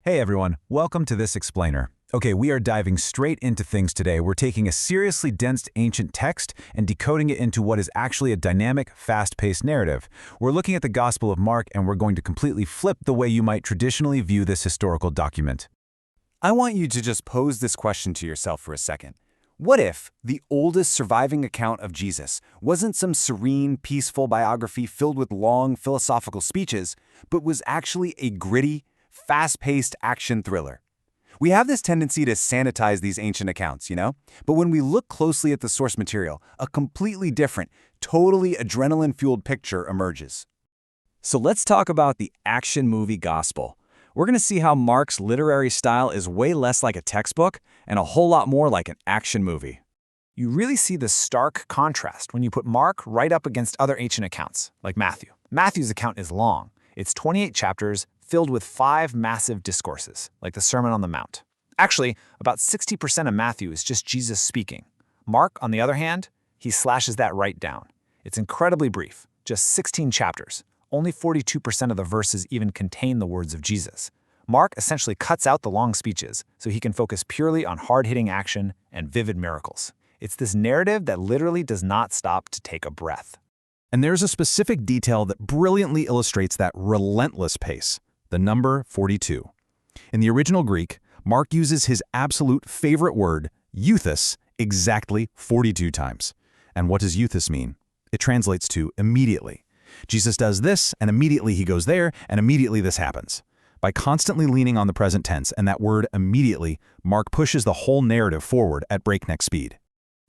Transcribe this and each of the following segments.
Hey everyone, welcome to this explainer. Okay, we are diving straight into things today. We're taking a seriously dense ancient text and decoding it into what is actually a dynamic, fast-paced narrative. We're looking at the Gospel of Mark, and we're going to completely flip the way you might traditionally view this historical document. I want you to just pose this question to yourself for a second. What if the oldest surviving account of Jesus wasn't some serene, peaceful biography filled with long philosophical speeches, but was actually a gritty, fast-paced action thriller? We have this tendency to sanitize these ancient accounts, But when we look closely at the source material, a completely different, totally adrenaline-fueled picture emerges. So let's talk about the action movie gospel. We're going to see how Mark's literary style is way less like a textbook and a whole lot more like an action movie. You really see the stark contrast when you put Mark right up against other ancient accounts, like Matthew. Matthew's account is long. It's 28 chapters filled with 5 massive discourses, like the Sermon on the Mount. Actually, about 60% of Matthew is just Jesus speaking. Mark, on the other hand, he slashes that right down. It's incredibly brief, just 16 chapters. Only 42% of the verses even contain the words of Jesus. Mark essentially cuts out the long speeches so he can focus purely on hard-hitting action and vivid miracles. It's this narrative that literally does not stop to take a breath. And there's a specific detail that brilliantly illustrates that relentless pace, the number 42. In the original Greek, Mark uses his absolute favorite word, euthus, exactly 42 times. And what does euthus mean? It translates to immediately. Jesus does this, and immediately he goes there, and immediately this happens. By constantly leaning on the present tense and that word immediately, Mark pushes the whole narrative forward at breakneck speed.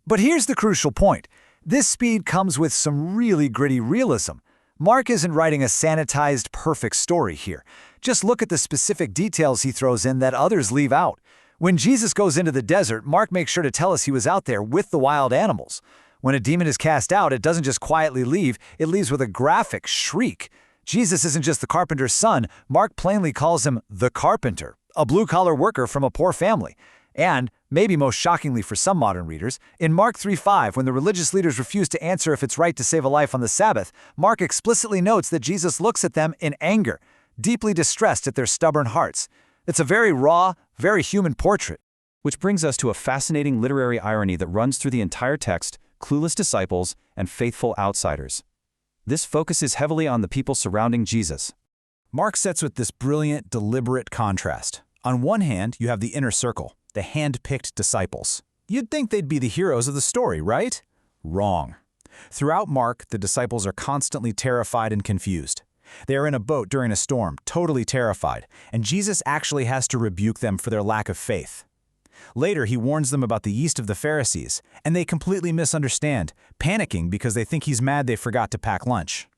But here's the crucial point. This speed comes with some really gritty realism. Mark isn't writing a sanitized, perfect story here. Just look at the specific details he throws in that others leave out. When Jesus goes into the desert, Mark makes sure to tell us he was out there with the wild animals. When a demon is cast out, it doesn't just quietly leave, it leaves with a graphic shriek. Jesus isn't just the carpenter's son. Mark plainly calls him the carpenter, a blue-collar worker from a poor family. And, maybe most shockingly for some modern readers, in Mark 3:5, when the religious leaders refuse to answer if it's right to save a life on the Sabbath, Mark explicitly notes that Jesus looks at them in anger, deeply distressed at their stubborn hearts. It's a very raw, very human portrait. Which brings us to a fascinating literary irony that runs through the entire text: clueless disciples and faithful outsiders. This focuses heavily on the people surrounding Jesus. Mark sets with this brilliant, deliberate contrast. On one hand, you have the inner circle, the hand-picked disciples. You'd think they'd be the heroes of the story, right? Wrong. Throughout Mark, the disciples are constantly terrified and confused. They are in a boat during a storm, totally terrified, and Jesus actually has to rebuke them for their lack of faith. Later, he warns them about the yeast of the Pharisees, and they completely misunderstand, panicking because they think he's mad they forgot to pack lunch.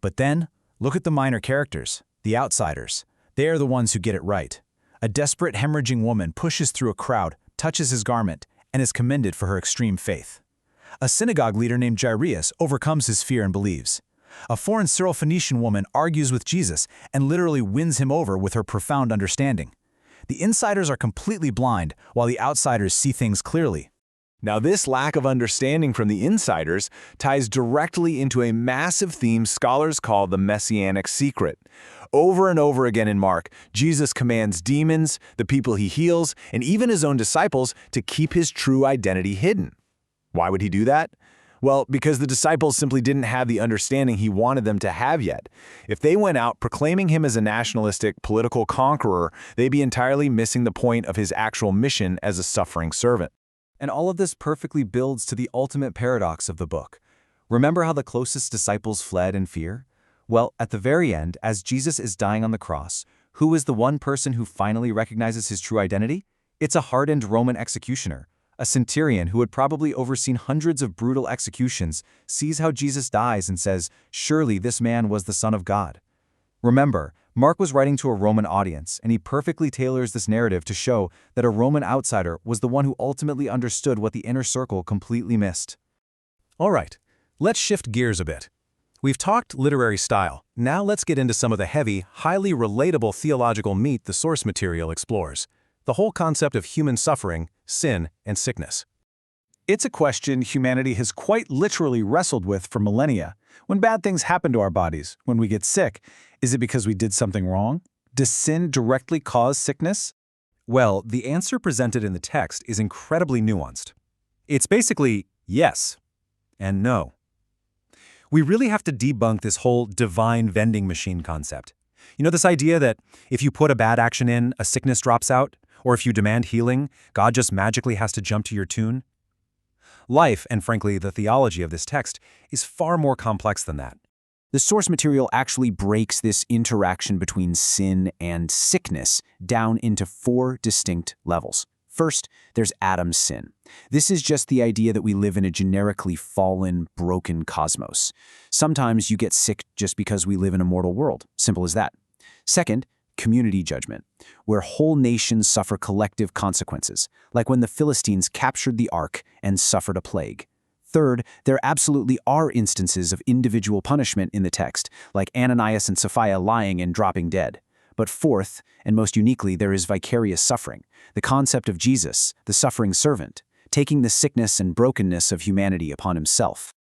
But then, look at the minor characters, the outsiders. They are the ones who get it right. A desperate, hemorrhaging woman pushes through a crowd, touches his garment, and is commended for her extreme faith. A synagogue leader named Jairus overcomes his fear and believes. A foreign Syrophoenician woman argues with Jesus and literally wins him over with her profound understanding. The insiders are completely blind, while the outsiders see things clearly. Now, this lack of understanding from the insiders ties directly into a massive theme scholars call the messianic secret. Over and over again in Mark, Jesus commands demons, the people he heals, and even his own disciples to keep his true identity hidden. Why would he do that? Well, because the disciples simply didn't have the understanding he wanted them to have yet. If they went out proclaiming him as a nationalistic, political conqueror, they'd be entirely missing the point of his actual mission as a suffering servant. And all of this perfectly builds to the ultimate paradox of the book. Remember how the closest disciples fled in fear? Well, at the very end, as Jesus is dying on the cross, who is the one person who finally recognizes his true identity? It's a hardened Roman executioner. A centurion who had probably overseen hundreds of brutal executions sees how Jesus dies and says, "Surely this man was the Son of God." Remember, Mark was writing to a Roman audience, and he perfectly tailors this narrative to show that a Roman outsider was the one who ultimately understood what the inner circle completely missed. All right, let's shift gears a bit. We've talked literary style. Now let's get into some of the heavy, highly relatable theological meat the source material explores. The whole concept of human suffering, sin, and sickness. It's a question humanity has quite literally wrestled with for millennia. When bad things happen to our bodies, when we get sick, is it because we did something wrong? Does sin directly cause sickness? Well, the answer presented in the text is incredibly nuanced. It's basically yes and no. We really have to debunk this whole divine vending machine concept. You know, this idea that if you put a bad action in, a sickness drops out, or if you demand healing, God just magically has to jump to your tune? Life, and frankly, the theology of this text, is far more complex than that. The source material actually breaks this interaction between sin and sickness down into 4 distinct levels. First, there's Adam's sin. This is just the idea that we live in a generically fallen, broken cosmos. Sometimes you get sick just because we live in a mortal world. Simple as that. Second, community judgment, where whole nations suffer collective consequences, like when the Philistines captured the ark and suffered a plague. Third, there absolutely are instances of individual punishment in the text, like Ananias and Sapphira lying and dropping dead. But fourth, and most uniquely, there is vicarious suffering, the concept of Jesus, the suffering servant, taking the sickness and brokenness of humanity upon himself.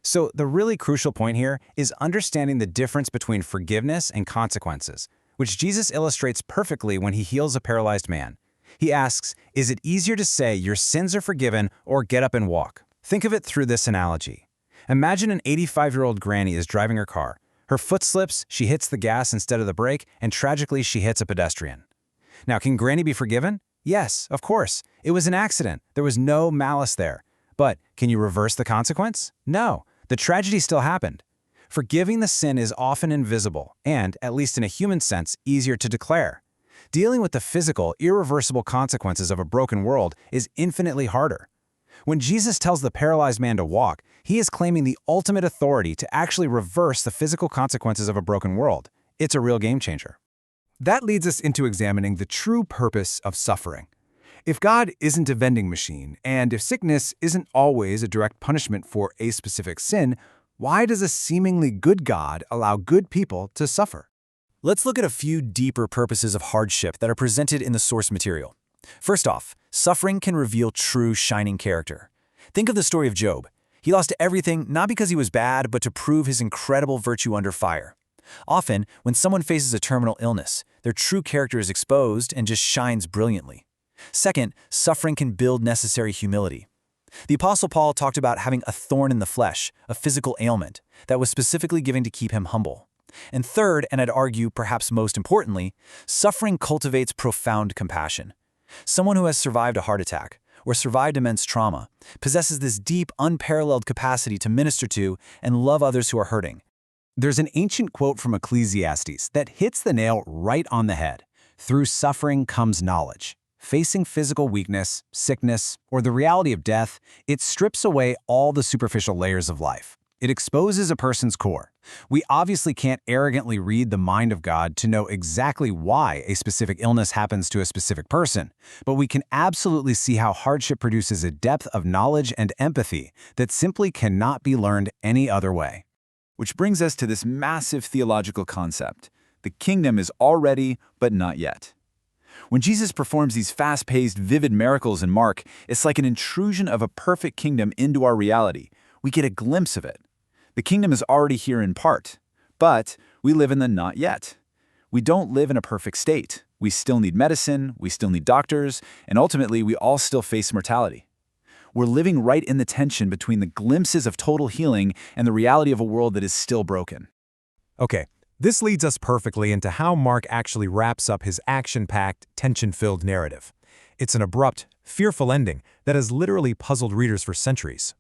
So the really crucial point here is understanding the difference between forgiveness and consequences, which Jesus illustrates perfectly when he heals a paralyzed man. He asks, is it easier to say your sins are forgiven or get up and walk? Think of it through this analogy. Imagine an 85-year-old granny is driving her car. Her foot slips, she hits the gas instead of the brake, and tragically she hits a pedestrian. Now, can Granny be forgiven? Yes, of course. It was an accident. There was no malice there. But can you reverse the consequence? No. The tragedy still happened. Forgiving the sin is often invisible and, at least in a human sense, easier to declare. Dealing with the physical, irreversible consequences of a broken world is infinitely harder. When Jesus tells the paralyzed man to walk, he is claiming the ultimate authority to actually reverse the physical consequences of a broken world. It's a real game changer. That leads us into examining the true purpose of suffering. If God isn't a vending machine, and if sickness isn't always a direct punishment for a specific sin, why does a seemingly good God allow good people to suffer? Let's look at a few deeper purposes of hardship that are presented in the source material. First off, suffering can reveal true shining character. Think of the story of Job. He lost everything not because he was bad, but to prove his incredible virtue under fire. Often, when someone faces a terminal illness, their true character is exposed and just shines brilliantly. Second, suffering can build necessary humility. The Apostle Paul talked about having a thorn in the flesh, a physical ailment, that was specifically given to keep him humble. And third, and I'd argue perhaps most importantly, suffering cultivates profound compassion. Someone who has survived a heart attack or survived immense trauma possesses this deep, unparalleled capacity to minister to and love others who are hurting. There's an ancient quote from Ecclesiastes that hits the nail right on the head. Through suffering comes knowledge. Facing physical weakness, sickness, or the reality of death, it strips away all the superficial layers of life. It exposes a person's core. We obviously can't arrogantly read the mind of God to know exactly why a specific illness happens to a specific person, but we can absolutely see how hardship produces a depth of knowledge and empathy that simply cannot be learned any other way. Which brings us to this massive theological concept. The kingdom is already, but not yet. When Jesus performs these fast-paced, vivid miracles in Mark, it's like an intrusion of a perfect kingdom into our reality. We get a glimpse of it. The kingdom is already here in part, but we live in the not yet. We don't live in a perfect state. We still need medicine, we still need doctors, and ultimately we all still face mortality. We're living right in the tension between the glimpses of total healing and the reality of a world that is still broken. Okay, this leads us perfectly into how Mark actually wraps up his action-packed, tension-filled narrative. It's an abrupt, fearful ending that has literally puzzled readers for centuries.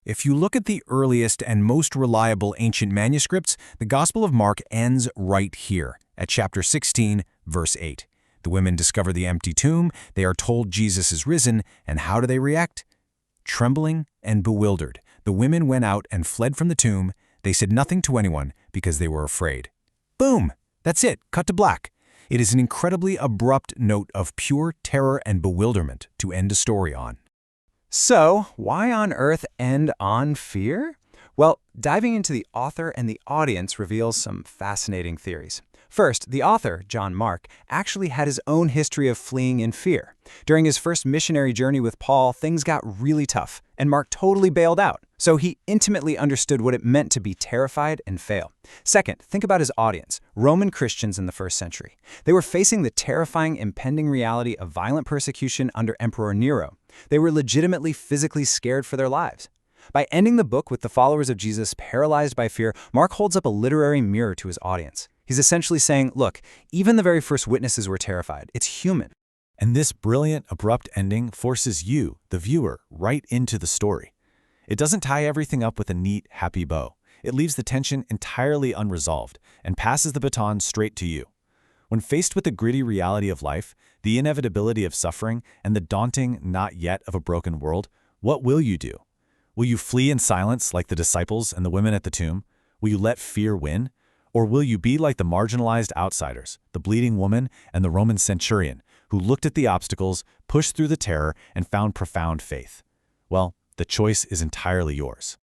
If you look at the earliest and most reliable ancient manuscripts, the Gospel of Mark ends right here, at chapter 16, verse 8. The women discover the empty tomb, they are told Jesus is risen, and how do they react? Trembling and bewildered, the women went out and fled from the tomb. They said nothing to anyone because they were afraid. Boom! That's it, cut to black. It is an incredibly abrupt note of pure terror and bewilderment to end a story on. So, why on earth end on fear? Well, diving into the author and the audience reveals some fascinating theories. First, the author, John Mark, actually had his own history of fleeing in fear. During his first missionary journey with Paul, things got really tough, and Mark totally bailed out. So he intimately understood what it meant to be terrified and fail. Second, think about his audience, Roman Christians in the first century. They were facing the terrifying impending reality of violent persecution under Emperor Nero. They were legitimately physically scared for their lives. By ending the book with the followers of Jesus paralyzed by fear, Mark holds up a literary mirror to his audience. He's essentially saying, look, even the very first witnesses were terrified. It's human. And this brilliant, abrupt ending forces you, the viewer, right into the story. It doesn't tie everything up with a neat, happy bow. It leaves the tension entirely unresolved and passes the baton straight to you. When faced with the gritty reality of life, the inevitability of suffering, and the daunting not yet of a broken world, what will you do? Will you flee in silence like the disciples and the women at the tomb? Will you let fear win? Or will you be like the marginalized outsiders, the bleeding woman and the Roman centurion, who looked at the obstacles, pushed through the terror, and found profound faith? Well, the choice is entirely yours.